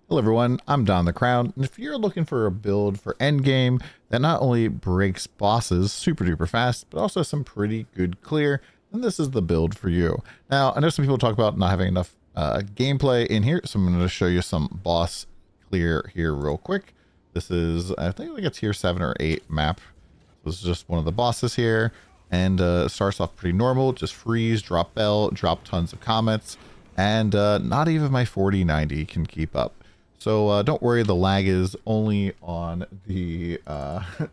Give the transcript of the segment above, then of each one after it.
Hello everyone, I'm DonTheCrown, and if you're looking for a build for endgame that not only breaks bosses super duper fast, but also some pretty good clear, then this is the build for you. Now, I know some people talk about not having enough gameplay in here, so I'm going to show you some boss clear here real quick. This is, I think, like a tier 7 or 8 map. This is just one of the bosses here, and it starts off pretty normal, just freeze, drop bell, drop tons of comets, and not even my 4090 can keep up. So don't worry, the lag is only on the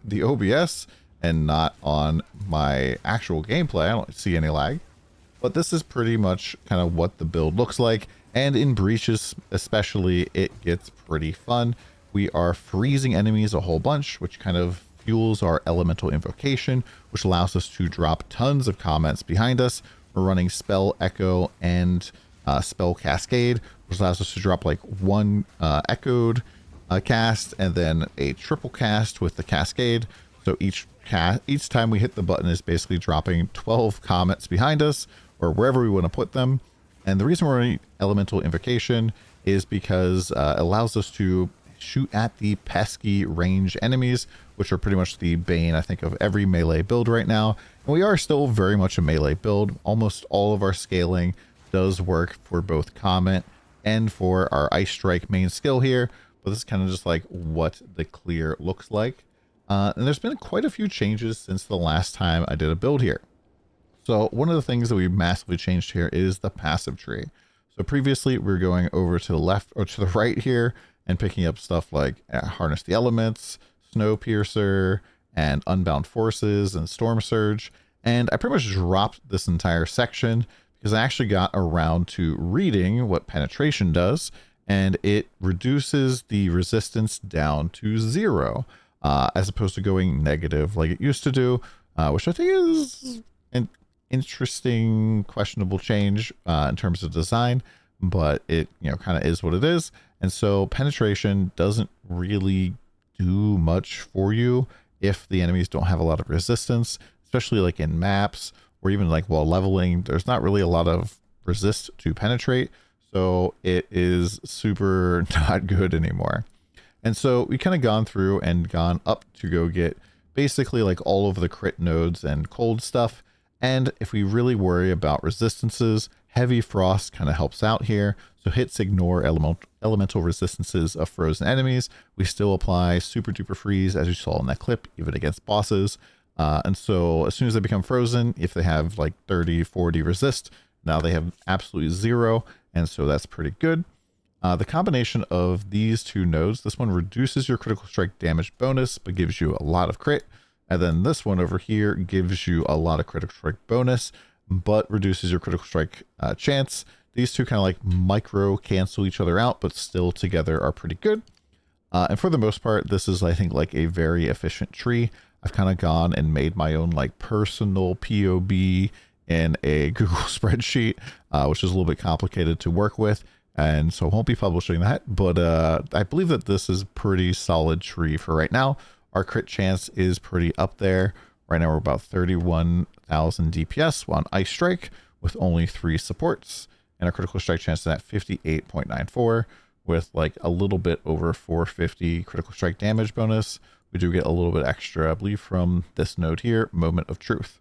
the OBS and not on my actual gameplay. I don't see any lag. But this is pretty much kind of what the build looks like. And in breaches especially, it gets pretty fun. We are freezing enemies a whole bunch, which kind of fuels our elemental invocation, which allows us to drop tons of comments behind us. We're running spell echo and spell cascade, which allows us to drop like one echoed cast and then a triple cast with the cascade. So each time we hit the button is basically dropping 12 comets behind us or wherever we want to put them. And the reason we're running elemental invocation is because it allows us to shoot at the pesky range enemies, which are pretty much the bane, I think, of every melee build right now. And we are still very much a melee build. Almost all of our scaling does work for both Comet and for our Ice Strike main skill here, but this is kind of just like what the clear looks like. And there's been quite a few changes since the last time I did a build here. So one of the things that we massively changed here is the passive tree. So previously we were going over to the left or to the right here and picking up stuff like Harness the Elements, Snowpiercer, and Unbound Forces and Storm Surge. And I pretty much dropped this entire section because I actually got around to reading what penetration does, and it reduces the resistance down to 0, as opposed to going negative like it used to do, which I think is an interesting, questionable change in terms of design, but it, kind of is what it is. And so penetration doesn't really do much for you if the enemies don't have a lot of resistance, especially like in maps or even like while leveling. There's not really a lot of resist to penetrate, so it is super not good anymore. And so we kind of gone through and gone up to go get basically like all of the crit nodes and cold stuff. And if we really worry about resistances, Heavy Frost kind of helps out here. So hits ignore elemental resistances of frozen enemies. We still apply super duper freeze, as you saw in that clip, even against bosses. And so as soon as they become frozen, if they have like 30, 40 resist, now they have absolutely 0. And so that's pretty good. The combination of these two nodes, this one reduces your critical strike damage bonus, but gives you a lot of crit. And then this one over here gives you a lot of critical strike bonus, but reduces your critical strike chance. These two kind of like micro cancel each other out, but still together are pretty good. And for the most part, this is, I think, like a very efficient tree. I've kind of gone and made my own like personal POB in a Google spreadsheet, which is a little bit complicated to work with. And so I won't be publishing that, but I believe that this is a pretty solid tree for right now. Our crit chance is pretty up there. Right now we're about 31,000 DPS on Ice Strike with only 3 supports. And our critical strike chance is at 58.94 with like a little bit over 450 critical strike damage bonus. We do get a little bit extra, I believe, from this node here, Moment of Truth.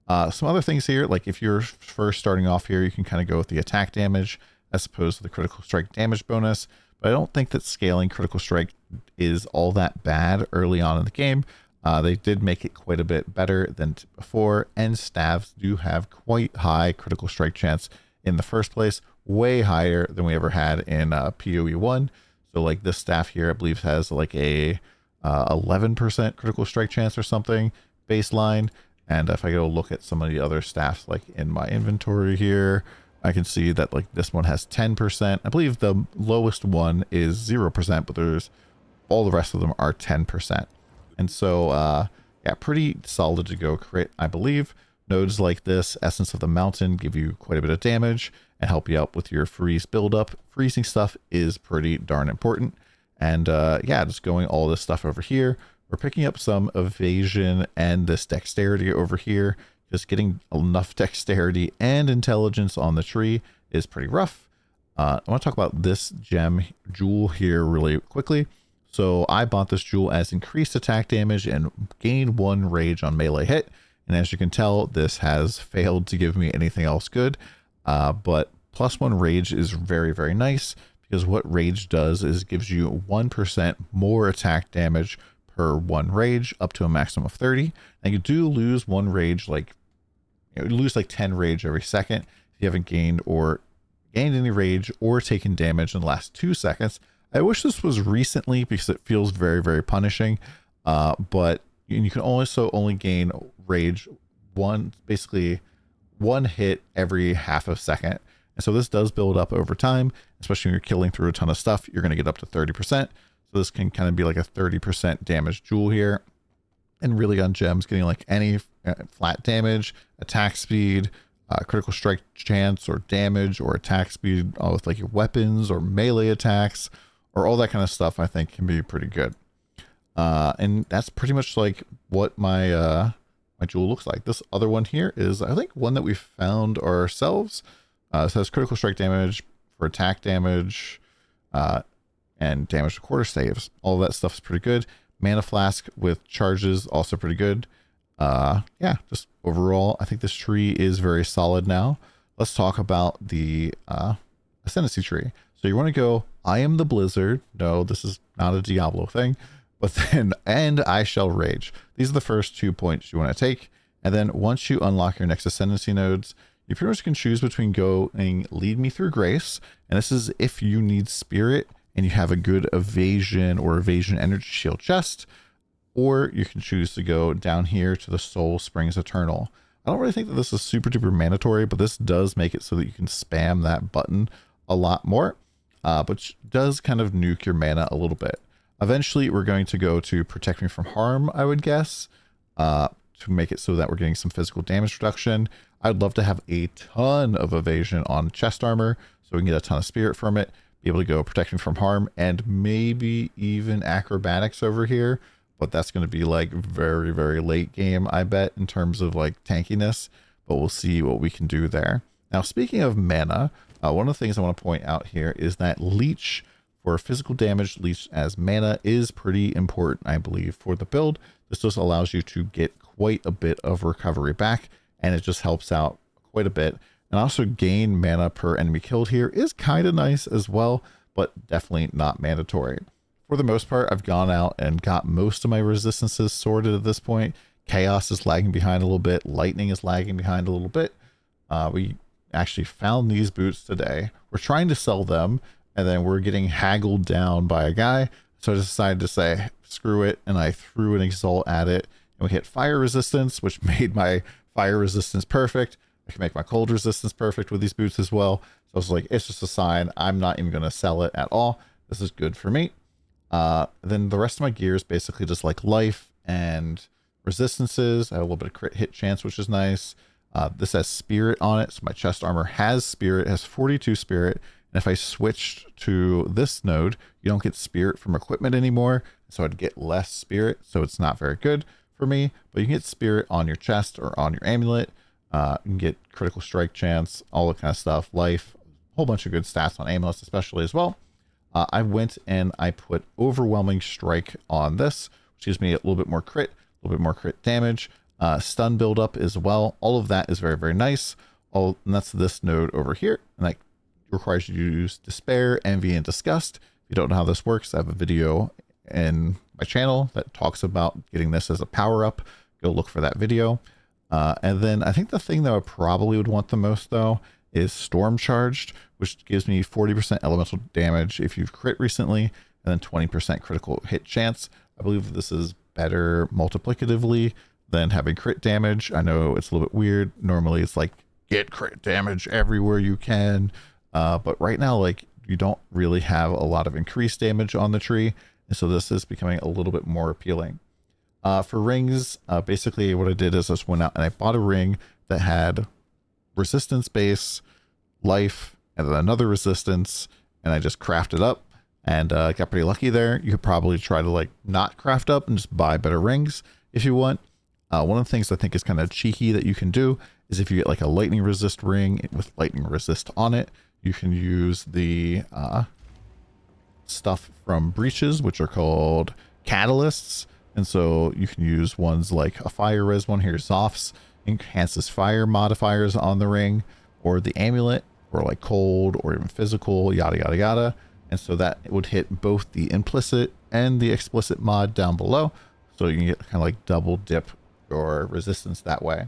Some other things here, like if you're first starting off here, you can kind of go with the attack damage as opposed to the critical strike damage bonus. But I don't think that scaling critical strike is all that bad early on in the game. They did make it quite a bit better than before, and staffs do have quite high critical strike chance in the first place, way higher than we ever had in PoE 1. So like this staff here, I believe, has like a 11% critical strike chance or something baseline. And if I go look at some of the other staffs like in my inventory here, I can see that like this one has 10%. I believe the lowest one is 0%, but there's all the rest of them are 10%. And so, yeah, pretty solid to go crit, I believe. Nodes like this, Essence of the Mountain, give you quite a bit of damage and help you out with your freeze buildup. Freezing stuff is pretty darn important. And yeah, just going all this stuff over here. We're picking up some evasion and this dexterity over here. Just getting enough dexterity and intelligence on the tree is pretty rough. I want to talk about this gem jewel here really quickly. So I bought this jewel as increased attack damage and gained 1 rage on melee hit. And as you can tell, this has failed to give me anything else good. But +1 rage is very, very nice, because what rage does is gives you 1% more attack damage per 1 rage, up to a maximum of 30. And you do lose 1 rage, like you lose like 10 rage every second if you haven't gained any rage or taken damage in the last 2 seconds. I wish this was recently, because it feels very, very punishing. But you can also only gain rage basically one hit every half a second. And so this does build up over time, especially when you're killing through a ton of stuff. You're going to get up to 30%. So this can kind of be like a 30% damage jewel here. And really on gems, getting like any flat damage, attack speed, critical strike chance or damage or attack speed with like your weapons or melee attacks or all that kind of stuff, I think can be pretty good. And that's pretty much like what my my jewel looks like. This other one here is, I think, one that we found ourselves. It has critical strike damage for attack damage and damage to quarter saves. All of that stuff is pretty good. Mana flask with charges, also pretty good. Yeah, just overall, I think this tree is very solid now. Let's talk about the Ascendancy tree. So you want to go, I am the Blizzard. No, this is not a Diablo thing. But then, and I shall rage. These are the first 2 points you want to take. And then once you unlock your next Ascendancy nodes, you pretty much can choose between going Lead Me Through Grace. And this is if you need Spirit and you have a good evasion or evasion energy shield chest. Or you can choose to go down here to the Soul Springs Eternal. I don't really think that this is super duper mandatory, but this does make it so that you can spam that button a lot more, which does kind of nuke your mana a little bit. Eventually, we're going to go to Protect Me From Harm, I would guess, to make it so that we're getting some physical damage reduction. I'd love to have a ton of evasion on chest armor, so we can get a ton of spirit from it, be able to go Protect Me From Harm, and maybe even acrobatics over here. But that's going to be like very, very late game, I bet, in terms of like tankiness. But we'll see what we can do there. Now, speaking of mana, one of the things I want to point out here is that leech for physical damage, leech as mana, is pretty important, I believe, for the build. This just allows you to get quite a bit of recovery back, and it just helps out quite a bit. And also gain mana per enemy killed here is kind of nice as well, but definitely not mandatory. For the most part, I've gone out and got most of my resistances sorted at this point. Chaos is lagging behind a little bit. Lightning is lagging behind a little bit. We actually found these boots today. We're trying to sell them, and then we're getting haggled down by a guy. So I decided to say, screw it, and I threw an Exalt at it. And we hit fire resistance, which made my fire resistance perfect. I can make my cold resistance perfect with these boots as well. So I was like, it's just a sign. I'm not even going to sell it at all. This is good for me. Then the rest of my gear is basically just like life and resistances. I have a little bit of crit hit chance, which is nice. This has spirit on it, so my chest armor has spirit. It has 42 spirit. And if I switched to this node, you don't get spirit from equipment anymore, so I'd get less spirit, so it's not very good for me. But you can get spirit on your chest or on your amulet. You can get critical strike chance, all that kind of stuff, life, a whole bunch of good stats on amulets especially as well. I went and I put Overwhelming Strike on this, which gives me a little bit more crit damage, stun buildup as well. All of that is very, very nice. And that's this node over here. And that requires you to use Despair, Envy, and Disgust. If you don't know how this works, I have a video in my channel that talks about getting this as a power-up. Go look for that video. And then I think the thing that I probably would want the most, though, is Storm Charged, which gives me 40% elemental damage if you've crit recently, and then 20% critical hit chance. I believe this is better multiplicatively than having crit damage. I know it's a little bit weird. Normally it's like, get crit damage everywhere you can. But right now, like, you don't really have a lot of increased damage on the tree. And so this is becoming a little bit more appealing. For rings, basically what I did is I just went out and I bought a ring that had resistance base, life, and then another resistance, and I just crafted up and got pretty lucky there. You could probably try to like not craft up and just buy better rings if you want. One of the things I think is kind of cheeky that you can do is if you get like a lightning resist ring with lightning resist on it, You can use the stuff from breaches, which are called catalysts. And so you can use ones like a fire res one here, Zophs, enhances fire modifiers on the ring, or the amulet, or like cold, or even physical, yada, yada, yada. And so that would hit both the implicit and the explicit mod down below. So you can get kind of like double dip your resistance that way.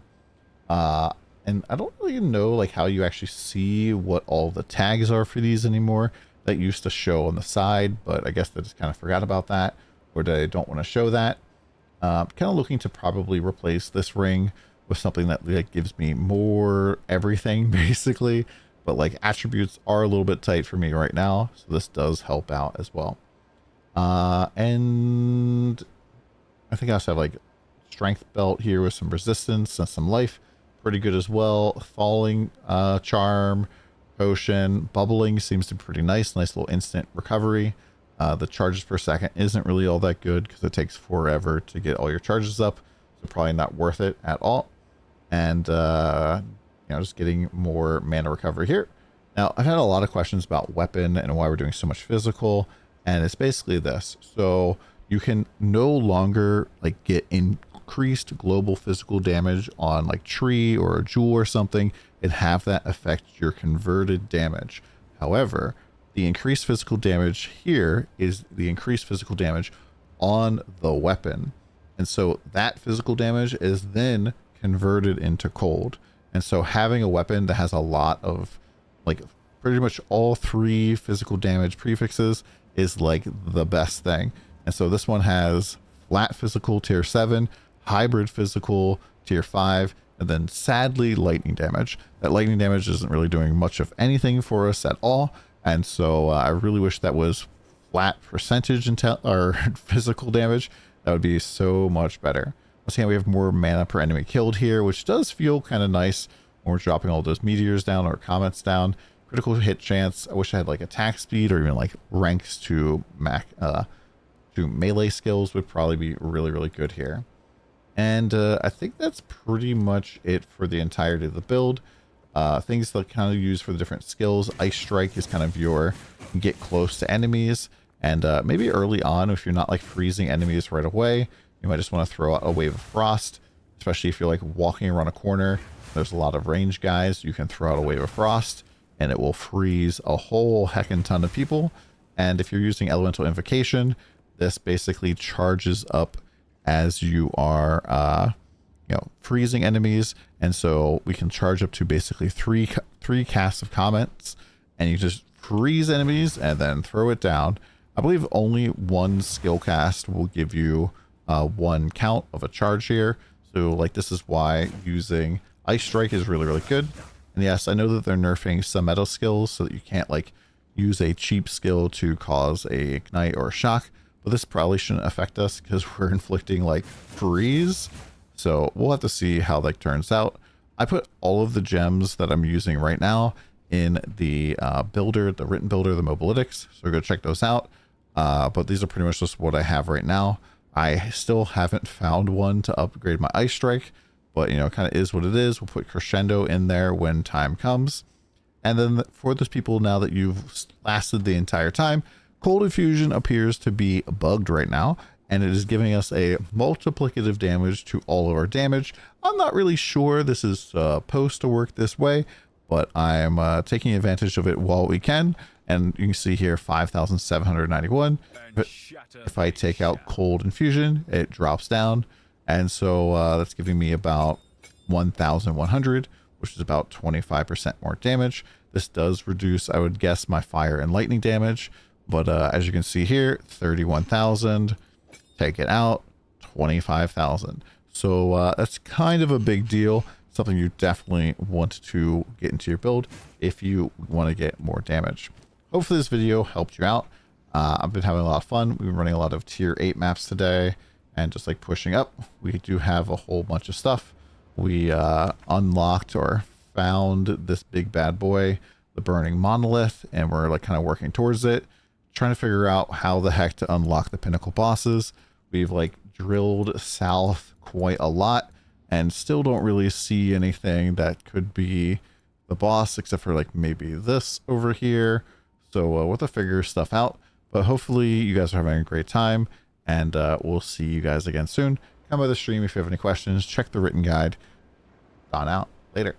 And I don't really know like how you actually see what all the tags are for these anymore. That used to show on the side, but I guess they just kind of forgot about that, or they don't want to show that. Kind of looking to probably replace this ring with something that like gives me more everything basically, but like attributes are a little bit tight for me right now, so this does help out as well. And I think I also have like strength belt here with some resistance and some life, pretty good as well. Falling charm, potion, bubbling seems to be pretty nice little instant recovery. The charges per second isn't really all that good because it takes forever to get all your charges up, so probably not worth it at all. And just getting more mana recovery here. Now, I've had a lot of questions about weapon and why we're doing so much physical, and it's basically this. So you can no longer like get increased global physical damage on like tree or a jewel or something and have that affect your converted damage. However, the increased physical damage here is the increased physical damage on the weapon. And so that physical damage is then converted into cold. And so having a weapon that has a lot of like pretty much all 3 physical damage prefixes is like the best thing. And so this one has flat physical tier 7, hybrid physical tier 5, and then sadly lightning damage. That lightning damage isn't really doing much of anything for us at all. And so I really wish that was flat percentage or physical damage. That would be so much better. Once again, we have more mana per enemy killed here, which does feel kind of nice when we're dropping all those meteors down or comets down. Critical hit chance. I wish I had like attack speed or even like ranks to melee skills would probably be really, really good here. And I think that's pretty much it for the entirety of the build. Things to kind of use for the different skills. Ice Strike is kind of your get close to enemies. And maybe early on, if you're not like freezing enemies right away, you might just want to throw out a Wave of Frost, especially if you're like walking around a corner. There's a lot of range guys. You can throw out a Wave of Frost and it will freeze a whole heckin' ton of people. And if you're using Elemental Invocation, this basically charges up as you are freezing enemies. And so we can charge up to basically three casts of Comets, and you just freeze enemies and then throw it down. I believe only one skill cast will give you 1 count of a charge here. So like this is why using Ice Strike is really, really good. And yes, I know that they're nerfing some meta skills so that you can't like use a cheap skill to cause a ignite or a shock, but this probably shouldn't affect us because we're inflicting like freeze. So we'll have to see how that turns out. I put all of the gems that I'm using right now in the builder, the written builder, the Mobalytics. So go check those out. But these are pretty much just what I have right now. I still haven't found one to upgrade my Ice Strike, but it kind of is what it is. We'll put Crescendo in there when time comes. And then for those people, now that you've lasted the entire time, Cold Infusion appears to be bugged right now, and it is giving us a multiplicative damage to all of our damage. I'm not really sure this is supposed to work this way, but I'm taking advantage of it while we can. And you can see here 5,791. But if I take out Cold Infusion, it drops down. And so that's giving me about 1,100, which is about 25% more damage. This does reduce, I would guess, my fire and lightning damage. But as you can see here, 31,000. Take it out, 25,000. So that's kind of a big deal. Something you definitely want to get into your build if you want to get more damage. Hopefully this video helped you out. I've been having a lot of fun. We've been running a lot of tier 8 maps today and just like pushing up. We do have a whole bunch of stuff. We unlocked or found this big bad boy, the Burning Monolith, and we're like kind of working towards it, trying to figure out how the heck to unlock the pinnacle bosses. We've like drilled south quite a lot and still don't really see anything that could be the boss, except for like maybe this over here. So we'll have to figure stuff out. But hopefully you guys are having a great time, and we'll see you guys again soon. Come by the stream if you have any questions. Check the written guide. Don out. Later.